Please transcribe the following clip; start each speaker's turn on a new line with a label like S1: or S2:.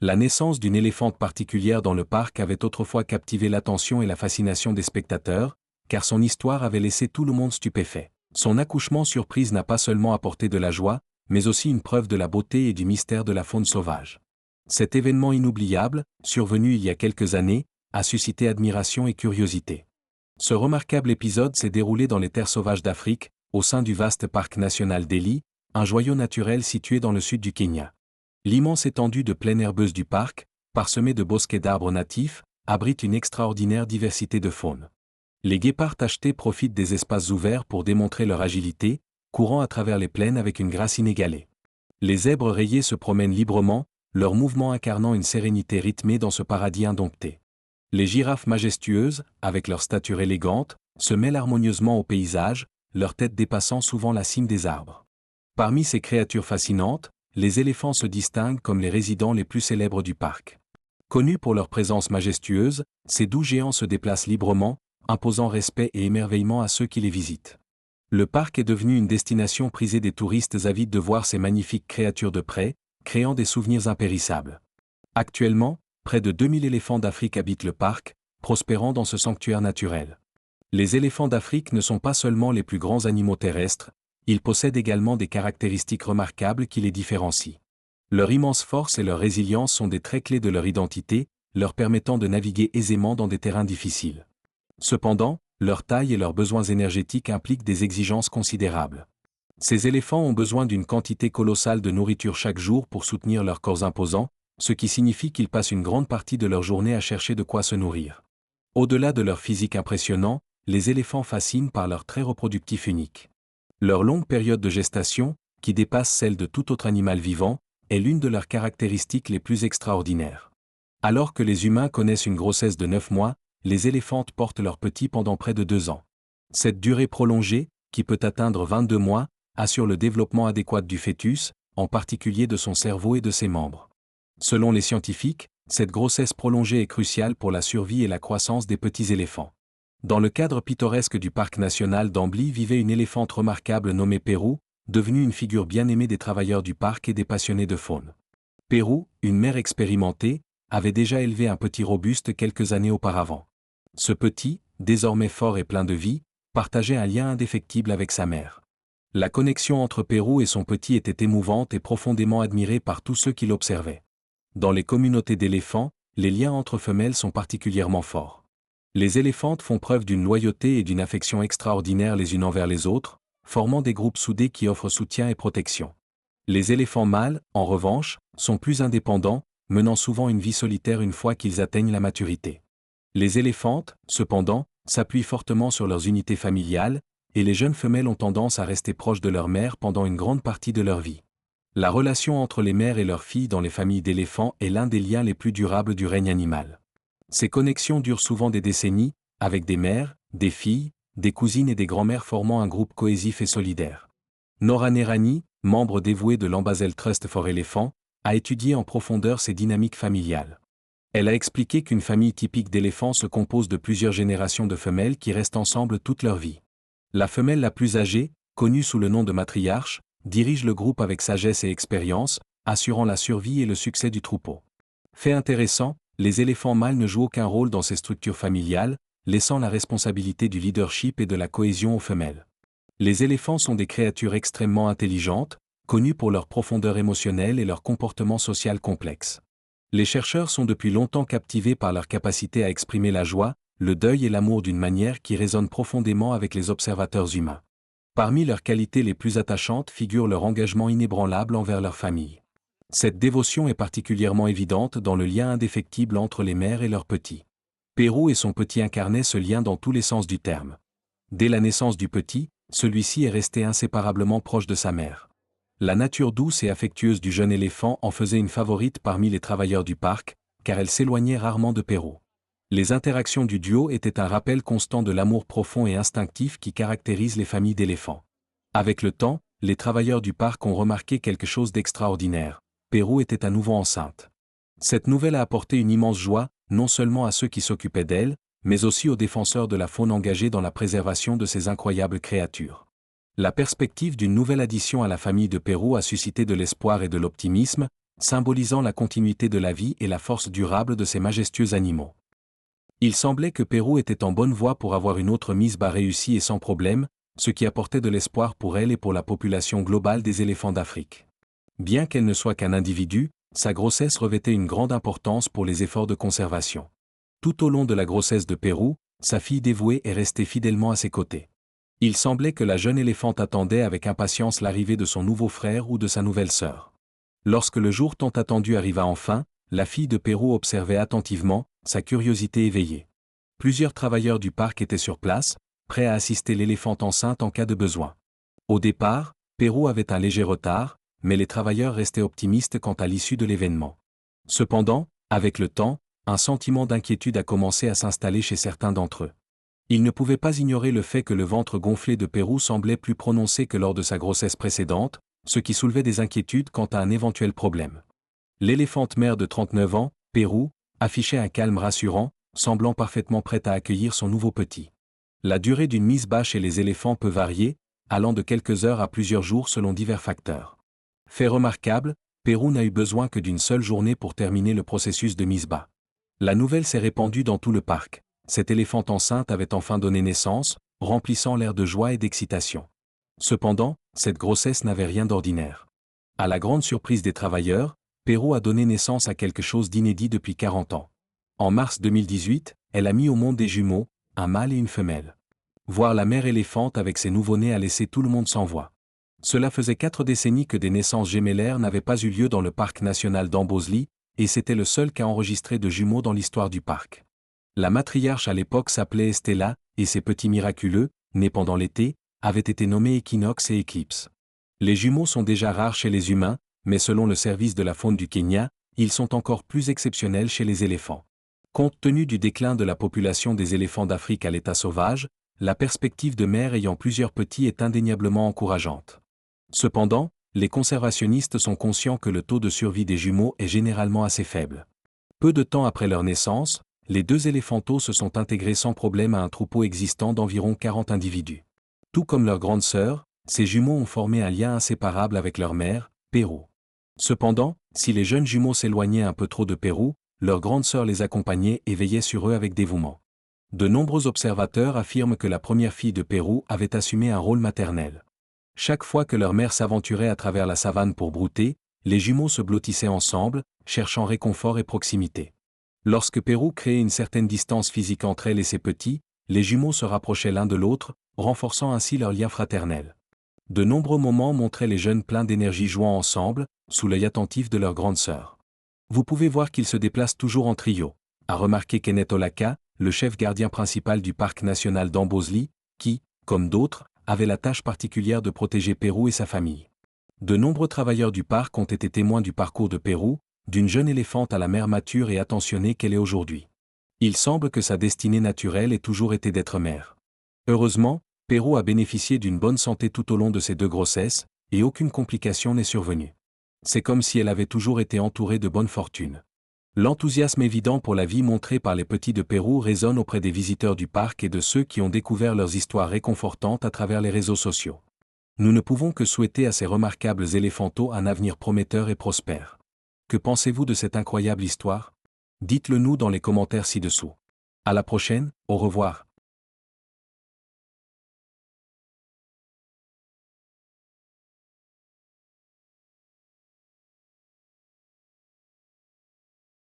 S1: La naissance d'une éléphante particulière dans le parc avait autrefois captivé l'attention et la fascination des spectateurs, car son histoire avait laissé tout le monde stupéfait. Son accouchement surprise n'a pas seulement apporté de la joie, mais aussi une preuve de la beauté et du mystère de la faune sauvage. Cet événement inoubliable, survenu il y a quelques années, a suscité admiration et curiosité. Ce remarquable épisode s'est déroulé dans les terres sauvages d'Afrique, au sein du vaste parc national d'Eli, un joyau naturel situé dans le sud du Kenya. L'immense étendue de plaine herbeuse du parc, parsemée de bosquets d'arbres natifs, abrite une extraordinaire diversité de faune. Les guépards tachetés profitent des espaces ouverts pour démontrer leur agilité, courant à travers les plaines avec une grâce inégalée. Les zèbres rayés se promènent librement, leurs mouvements incarnant une sérénité rythmée dans ce paradis indompté. Les girafes majestueuses, avec leur stature élégante, se mêlent harmonieusement au paysage, leur tête dépassant souvent la cime des arbres. Parmi ces créatures fascinantes, les éléphants se distinguent comme les résidents les plus célèbres du parc. Connus pour leur présence majestueuse, ces doux géants se déplacent librement, imposant respect et émerveillement à ceux qui les visitent. Le parc est devenu une destination prisée des touristes avides de voir ces magnifiques créatures de près, créant des souvenirs impérissables. Actuellement, près de 2000 éléphants d'Afrique habitent le parc, prospérant dans ce sanctuaire naturel. Les éléphants d'Afrique ne sont pas seulement les plus grands animaux terrestres, ils possèdent également des caractéristiques remarquables qui les différencient. Leur immense force et leur résilience sont des traits clés de leur identité, leur permettant de naviguer aisément dans des terrains difficiles. Cependant, leur taille et leurs besoins énergétiques impliquent des exigences considérables. Ces éléphants ont besoin d'une quantité colossale de nourriture chaque jour pour soutenir leurs corps imposants, ce qui signifie qu'ils passent une grande partie de leur journée à chercher de quoi se nourrir. Au-delà de leur physique impressionnant, les éléphants fascinent par leur trait reproductif unique. Leur longue période de gestation, qui dépasse celle de tout autre animal vivant, est l'une de leurs caractéristiques les plus extraordinaires. Alors que les humains connaissent une grossesse de 9 mois, les éléphantes portent leurs petits pendant près de 2 ans. Cette durée prolongée, qui peut atteindre 22 mois, assure le développement adéquat du fœtus, en particulier de son cerveau et de ses membres. Selon les scientifiques, cette grossesse prolongée est cruciale pour la survie et la croissance des petits éléphants. Dans le cadre pittoresque du parc national d'Ambly vivait une éléphante remarquable nommée Pérou, devenue une figure bien aimée des travailleurs du parc et des passionnés de faune. Pérou, une mère expérimentée, avait déjà élevé un petit robuste quelques années auparavant. Ce petit, désormais fort et plein de vie, partageait un lien indéfectible avec sa mère. La connexion entre Pérou et son petit était émouvante et profondément admirée par tous ceux qui l'observaient. Dans les communautés d'éléphants, les liens entre femelles sont particulièrement forts. Les éléphantes font preuve d'une loyauté et d'une affection extraordinaire les unes envers les autres, formant des groupes soudés qui offrent soutien et protection. Les éléphants mâles, en revanche, sont plus indépendants, menant souvent une vie solitaire une fois qu'ils atteignent la maturité. Les éléphantes, cependant, s'appuient fortement sur leurs unités familiales, et les jeunes femelles ont tendance à rester proches de leur mère pendant une grande partie de leur vie. La relation entre les mères et leurs filles dans les familles d'éléphants est l'un des liens les plus durables du règne animal. Ces connexions durent souvent des décennies, avec des mères, des filles, des cousines et des grands-mères formant un groupe cohésif et solidaire. Nora Nerani, membre dévouée de l'Ambasel Trust for Elephants, a étudié en profondeur ces dynamiques familiales. Elle a expliqué qu'une famille typique d'éléphants se compose de plusieurs générations de femelles qui restent ensemble toute leur vie. La femelle la plus âgée, connue sous le nom de matriarche, dirige le groupe avec sagesse et expérience, assurant la survie et le succès du troupeau. Fait intéressant, les éléphants mâles ne jouent aucun rôle dans ces structures familiales, laissant la responsabilité du leadership et de la cohésion aux femelles. Les éléphants sont des créatures extrêmement intelligentes, connues pour leur profondeur émotionnelle et leur comportement social complexe. Les chercheurs sont depuis longtemps captivés par leur capacité à exprimer la joie, le deuil et l'amour d'une manière qui résonne profondément avec les observateurs humains. Parmi leurs qualités les plus attachantes figure leur engagement inébranlable envers leur famille. Cette dévotion est particulièrement évidente dans le lien indéfectible entre les mères et leurs petits. Pérou et son petit incarnaient ce lien dans tous les sens du terme. Dès la naissance du petit, celui-ci est resté inséparablement proche de sa mère. La nature douce et affectueuse du jeune éléphant en faisait une favorite parmi les travailleurs du parc, car elle s'éloignait rarement de Pérou. Les interactions du duo étaient un rappel constant de l'amour profond et instinctif qui caractérise les familles d'éléphants. Avec le temps, les travailleurs du parc ont remarqué quelque chose d'extraordinaire. Pérou était à nouveau enceinte. Cette nouvelle a apporté une immense joie, non seulement à ceux qui s'occupaient d'elle, mais aussi aux défenseurs de la faune engagés dans la préservation de ces incroyables créatures. La perspective d'une nouvelle addition à la famille de Pérou a suscité de l'espoir et de l'optimisme, symbolisant la continuité de la vie et la force durable de ces majestueux animaux. Il semblait que Pérou était en bonne voie pour avoir une autre Misbah réussie et sans problème, ce qui apportait de l'espoir pour elle et pour la population globale des éléphants d'Afrique. Bien qu'elle ne soit qu'un individu, sa grossesse revêtait une grande importance pour les efforts de conservation. Tout au long de la grossesse de Pérou, sa fille dévouée est restée fidèlement à ses côtés. Il semblait que la jeune éléphante attendait avec impatience l'arrivée de son nouveau frère ou de sa nouvelle sœur. Lorsque le jour tant attendu arriva enfin, la fille de Pérou observait attentivement, sa curiosité éveillée. Plusieurs travailleurs du parc étaient sur place, prêts à assister l'éléphante enceinte en cas de besoin. Au départ, Pérou avait un léger retard, mais les travailleurs restaient optimistes quant à l'issue de l'événement. Cependant, avec le temps, un sentiment d'inquiétude a commencé à s'installer chez certains d'entre eux. Ils ne pouvaient pas ignorer le fait que le ventre gonflé de Pérou semblait plus prononcé que lors de sa grossesse précédente, ce qui soulevait des inquiétudes quant à un éventuel problème. L'éléphante mère de 39 ans, Pérou, affichait un calme rassurant, semblant parfaitement prête à accueillir son nouveau petit. La durée d'une Misbah chez les éléphants peut varier, allant de quelques heures à plusieurs jours selon divers facteurs. Fait remarquable, Pérou n'a eu besoin que d'une seule journée pour terminer le processus de Misbah. La nouvelle s'est répandue dans tout le parc. Cette éléphante enceinte avait enfin donné naissance, remplissant l'air de joie et d'excitation. Cependant, cette grossesse n'avait rien d'ordinaire. À la grande surprise des travailleurs, Pérou a donné naissance à quelque chose d'inédit depuis 40 ans. En mars 2018, elle a mis au monde des jumeaux, un mâle et une femelle. Voir la mère éléphante avec ses nouveau-nés a laissé tout le monde sans voix. Cela faisait 4 décennies que des naissances gémellaires n'avaient pas eu lieu dans le parc national d'Amboseli, et c'était le seul cas enregistré de jumeaux dans l'histoire du parc. La matriarche à l'époque s'appelait Estella, et ses petits miraculeux, nés pendant l'été, avaient été nommés Equinox et Eclipse. Les jumeaux sont déjà rares chez les humains, mais selon le service de la faune du Kenya, ils sont encore plus exceptionnels chez les éléphants. Compte tenu du déclin de la population des éléphants d'Afrique à l'état sauvage, la perspective de mère ayant plusieurs petits est indéniablement encourageante. Cependant, les conservationnistes sont conscients que le taux de survie des jumeaux est généralement assez faible. Peu de temps après leur naissance, les 2 éléphantos se sont intégrés sans problème à un troupeau existant d'environ 40 individus. Tout comme leur grande sœur, ces jumeaux ont formé un lien inséparable avec leur mère, Pérou. Cependant, si les jeunes jumeaux s'éloignaient un peu trop de Pérou, leur grande sœur les accompagnait et veillait sur eux avec dévouement. De nombreux observateurs affirment que la première fille de Pérou avait assumé un rôle maternel. Chaque fois que leur mère s'aventurait à travers la savane pour brouter, les jumeaux se blottissaient ensemble, cherchant réconfort et proximité. Lorsque Pérou créait une certaine distance physique entre elle et ses petits, les jumeaux se rapprochaient l'un de l'autre, renforçant ainsi leur lien fraternel. De nombreux moments montraient les jeunes pleins d'énergie jouant ensemble, sous l'œil attentif de leur grande sœur. Vous pouvez voir qu'ils se déplacent toujours en trio, a remarqué Kenneth Olaka, le chef gardien principal du parc national d'Amboseli, qui, comme d'autres, avait la tâche particulière de protéger Pérou et sa famille. De nombreux travailleurs du parc ont été témoins du parcours de Pérou, d'une jeune éléphante à la mère mature et attentionnée qu'elle est aujourd'hui. Il semble que sa destinée naturelle ait toujours été d'être mère. Heureusement, Pérou a bénéficié d'une bonne santé tout au long de ses 2 grossesses, et aucune complication n'est survenue. C'est comme si elle avait toujours été entourée de bonne fortune. L'enthousiasme évident pour la vie montré par les petits de Pérou résonne auprès des visiteurs du parc et de ceux qui ont découvert leurs histoires réconfortantes à travers les réseaux sociaux. Nous ne pouvons que souhaiter à ces remarquables éléphantos un avenir prometteur et prospère. Que pensez-vous de cette incroyable histoire? Dites-le nous dans les commentaires ci-dessous. À la prochaine, au revoir.